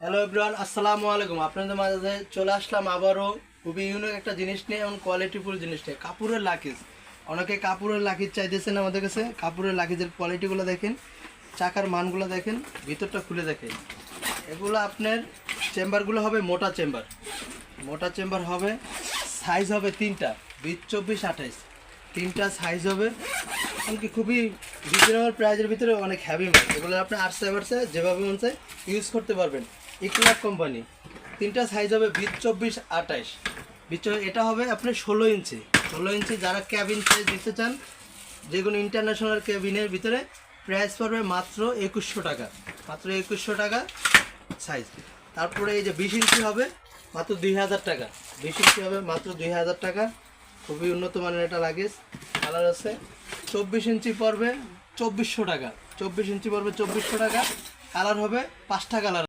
Hello everyone, আসসালামু আলাইকুম। আপনাদের মাঝে চলে আসলাম আবারও খুবই ইউনিক একটা জিনিস নিয়ে এবং কোয়ালিটিফুল জিনিস নিয়ে, কাপড়ের লাকিজ। অনেকে কাপড়ের লাকিজ চাইতেছেন আমাদের কাছে। কাপড়ের লাকিজের কোয়ালিটিগুলো দেখেন, চাকার মানগুলো দেখেন, ভিতরটা খুলে দেখেন। এগুলো আপনার চেম্বারগুলো হবে মোটা চেম্বার, মোটা চেম্বার হবে। সাইজ হবে তিনটা, 20, 24, 28, তিনটা সাইজ হবে। এমনকি খুবই রিজনেবল প্রাইজের ভিতরে অনেক হ্যাভি মাল। এগুলো আপনি আর্টসে বার্সে যেভাবে মন চায় ইউজ করতে পারবেন। ইকলাক কোম্পানি, তিনটা সাইজ হবে 20, 24, 28। এটা হবে আপনি 16 ইঞ্চি। 16 ইঞ্চি যারা ক্যাবিন সাইজ নিতে চান, যে কোনো ইন্টারন্যাশনাল ক্যাবিনের ভিতরে প্রাইস পড়বে মাত্র 2100 টাকা, মাত্র 2100 টাকা সাইজ। তারপরে এই যে 20 ইঞ্চি হবে মাত্র 2000 টাকা, 20 ইঞ্চি হবে মাত্র 2000 টাকা। খুবই উন্নত মানের এটা লাগেজ। কালার আছে 24 ইঞ্চি পড়বে 2400 টাকা, 24 ইঞ্চি পড়বে 2400 টাকা। কালার হবে 5টা কালার